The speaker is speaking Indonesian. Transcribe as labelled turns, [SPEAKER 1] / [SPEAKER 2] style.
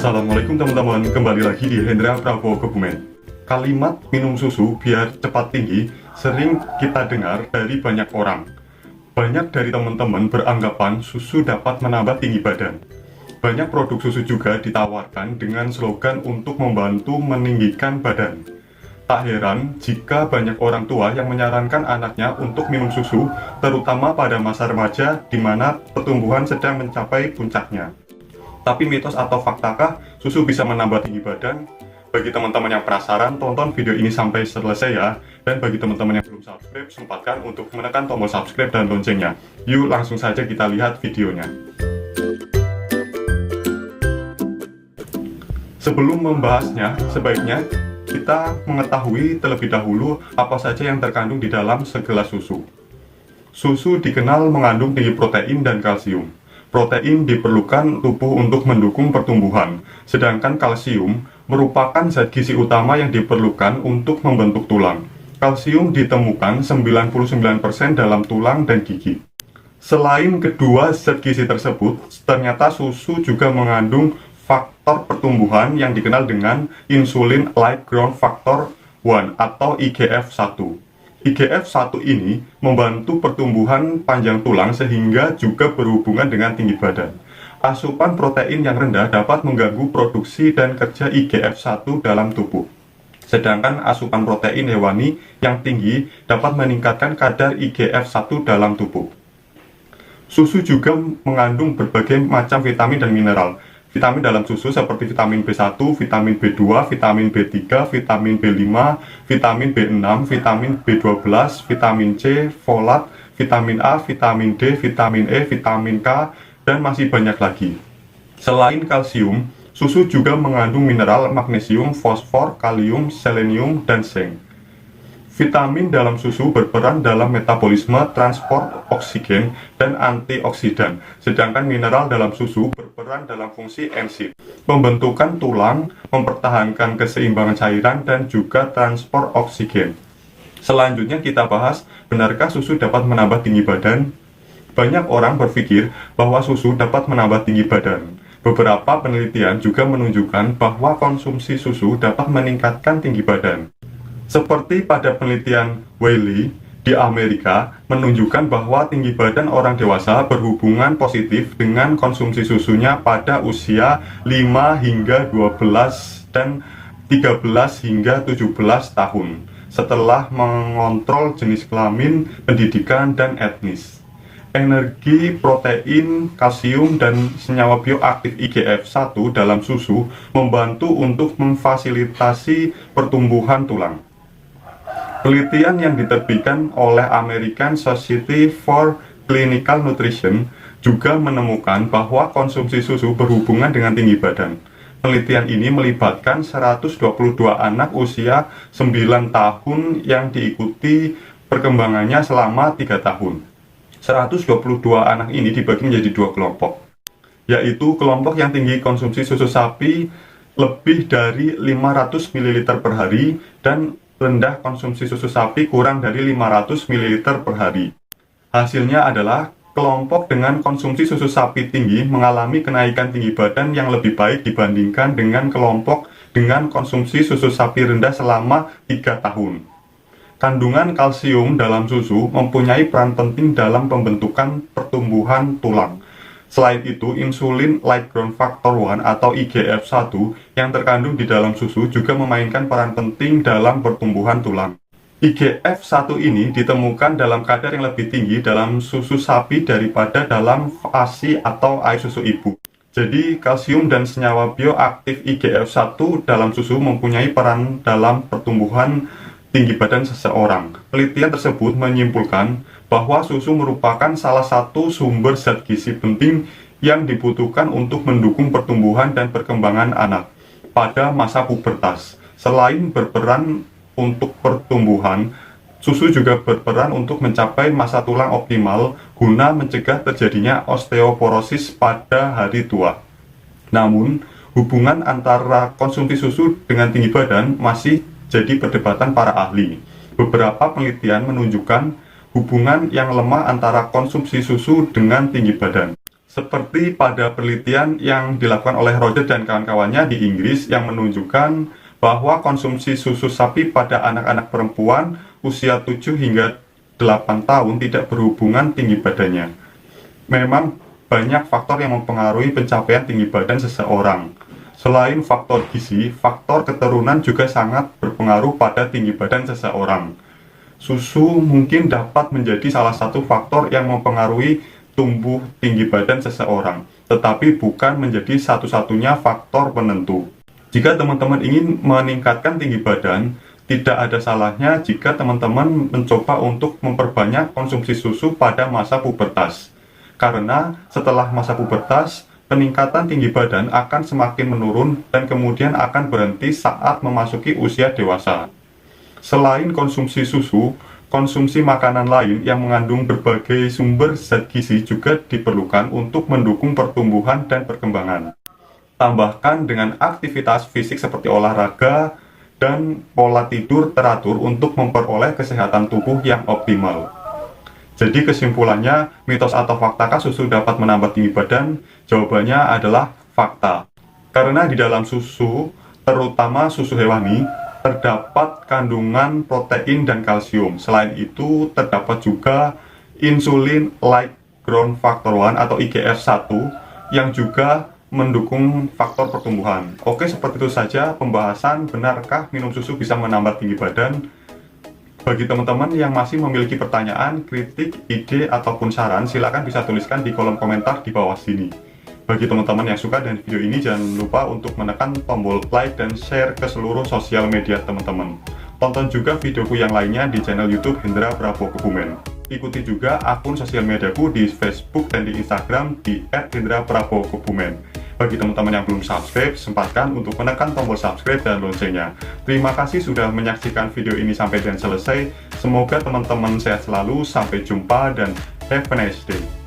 [SPEAKER 1] Assalamualaikum teman-teman, kembali lagi di Hendra Prabowo Kebumen. Kalimat minum susu biar cepat tinggi sering kita dengar dari banyak orang. Banyak dari teman-teman beranggapan susu dapat menambah tinggi badan. Banyak produk susu juga ditawarkan dengan slogan untuk membantu meninggikan badan. Tak heran jika banyak orang tua yang menyarankan anaknya untuk minum susu, terutama pada masa remaja di mana pertumbuhan sedang mencapai puncaknya. Tapi mitos atau faktakah susu bisa menambah tinggi badan? Bagi teman-teman yang penasaran, tonton video ini sampai selesai ya. Dan bagi teman-teman yang belum subscribe, sempatkan untuk menekan tombol subscribe dan loncengnya. Yuk langsung saja kita lihat videonya. Sebelum membahasnya, sebaiknya kita mengetahui terlebih dahulu apa saja yang terkandung di dalam segelas susu. Susu dikenal mengandung tinggi protein dan kalsium. Protein diperlukan tubuh untuk mendukung pertumbuhan, sedangkan kalsium merupakan zat gizi utama yang diperlukan untuk membentuk tulang. Kalsium ditemukan 99% dalam tulang dan gigi. Selain kedua zat gizi tersebut, ternyata susu juga mengandung faktor pertumbuhan yang dikenal dengan Insulin-like Growth Factor 1 atau IGF-1. IGF-1 ini membantu pertumbuhan panjang tulang sehingga juga berhubungan dengan tinggi badan. Asupan protein yang rendah dapat mengganggu produksi dan kerja IGF-1 dalam tubuh. Sedangkan asupan protein hewani yang tinggi dapat meningkatkan kadar IGF-1 dalam tubuh. Susu juga mengandung berbagai macam vitamin dan mineral. Vitamin dalam susu seperti vitamin B1, vitamin B2, vitamin B3, vitamin B5, vitamin B6, vitamin B12, vitamin C, folat, vitamin A, vitamin D, vitamin E, vitamin K, dan masih banyak lagi. Selain kalsium, susu juga mengandung mineral magnesium, fosfor, kalium, selenium, dan zinc. Vitamin dalam susu berperan dalam metabolisme, transport oksigen, dan antioksidan, sedangkan mineral dalam susu berperan dalam fungsi enzim, pembentukan tulang, mempertahankan keseimbangan cairan, dan juga transport oksigen. Selanjutnya kita bahas, benarkah susu dapat menambah tinggi badan? Banyak orang berpikir bahwa susu dapat menambah tinggi badan. Beberapa penelitian juga menunjukkan bahwa konsumsi susu dapat meningkatkan tinggi badan. Seperti pada penelitian Wiley di Amerika menunjukkan bahwa tinggi badan orang dewasa berhubungan positif dengan konsumsi susunya pada usia 5 hingga 12 dan 13 hingga 17 tahun setelah mengontrol jenis kelamin, pendidikan, dan etnis. Energi, protein, kalsium, dan senyawa bioaktif IGF-1 dalam susu membantu untuk memfasilitasi pertumbuhan tulang. Penelitian yang diterbitkan oleh American Society for Clinical Nutrition juga menemukan bahwa konsumsi susu berhubungan dengan tinggi badan. Penelitian ini melibatkan 122 anak usia 9 tahun yang diikuti perkembangannya selama 3 tahun. 122 anak ini dibagi menjadi 2 kelompok, yaitu kelompok yang tinggi konsumsi susu sapi lebih dari 500 ml per hari dan rendah konsumsi susu sapi kurang dari 500 ml per hari. Hasilnya adalah kelompok dengan konsumsi susu sapi tinggi mengalami kenaikan tinggi badan yang lebih baik dibandingkan dengan kelompok dengan konsumsi susu sapi rendah selama 3 tahun. Kandungan kalsium dalam susu mempunyai peran penting dalam pembentukan pertumbuhan tulang. Selain itu, Insulin-like Growth Factor 1 atau IGF-1 yang terkandung di dalam susu juga memainkan peran penting dalam pertumbuhan tulang. IGF-1 ini ditemukan dalam kadar yang lebih tinggi dalam susu sapi daripada dalam ASI atau air susu ibu. Jadi, kalsium dan senyawa bioaktif IGF-1 dalam susu mempunyai peran dalam pertumbuhan tinggi badan seseorang. Penelitian tersebut menyimpulkan bahwa susu merupakan salah satu sumber zat gizi penting yang dibutuhkan untuk mendukung pertumbuhan dan perkembangan anak pada masa pubertas. Selain berperan untuk pertumbuhan, susu juga berperan untuk mencapai masa tulang optimal guna mencegah terjadinya osteoporosis pada hari tua. Namun, hubungan antara konsumsi susu dengan tinggi badan masih jadi perdebatan para ahli. Beberapa penelitian menunjukkan hubungan yang lemah antara konsumsi susu dengan tinggi badan. Seperti pada penelitian yang dilakukan oleh Roger dan kawan-kawannya di Inggris yang menunjukkan bahwa konsumsi susu sapi pada anak-anak perempuan usia 7 hingga 8 tahun tidak berhubungan tinggi badannya. Memang banyak faktor yang mempengaruhi pencapaian tinggi badan seseorang. Selain faktor gizi, faktor keturunan juga sangat berpengaruh pada tinggi badan seseorang. Susu mungkin dapat menjadi salah satu faktor yang mempengaruhi tumbuh tinggi badan seseorang, tetapi bukan menjadi satu-satunya faktor penentu. Jika teman-teman ingin meningkatkan tinggi badan, tidak ada salahnya jika teman-teman mencoba untuk memperbanyak konsumsi susu pada masa pubertas. Karena setelah masa pubertas, peningkatan tinggi badan akan semakin menurun dan kemudian akan berhenti saat memasuki usia dewasa. Selain konsumsi susu, konsumsi makanan lain yang mengandung berbagai sumber zat gizi juga diperlukan untuk mendukung pertumbuhan dan perkembangan. Tambahkan dengan aktivitas fisik seperti olahraga dan pola tidur teratur untuk memperoleh kesehatan tubuh yang optimal. Jadi kesimpulannya, mitos atau faktakah susu dapat menambah tinggi badan? Jawabannya adalah fakta. Karena di dalam susu, terutama susu hewani, terdapat kandungan protein dan kalsium. Selain itu, terdapat juga insulin-like growth factor 1 atau IGF-1 yang juga mendukung faktor pertumbuhan. Oke, seperti itu saja pembahasan benarkah minum susu bisa menambah tinggi badan. Bagi teman-teman yang masih memiliki pertanyaan, kritik, ide, ataupun saran, silakan bisa tuliskan di kolom komentar di bawah sini. Bagi teman-teman yang suka dengan video ini, jangan lupa untuk menekan tombol like dan share ke seluruh sosial media teman-teman. Tonton juga videoku yang lainnya di channel YouTube Hendra Prabowo Kebumen. Ikuti juga akun sosial mediaku di Facebook dan di Instagram di @hendra_prabowo_kebumen. Bagi teman-teman yang belum subscribe, sempatkan untuk menekan tombol subscribe dan loncengnya. Terima kasih sudah menyaksikan video ini sampai dan selesai. Semoga teman-teman sehat selalu, sampai jumpa dan have a nice day.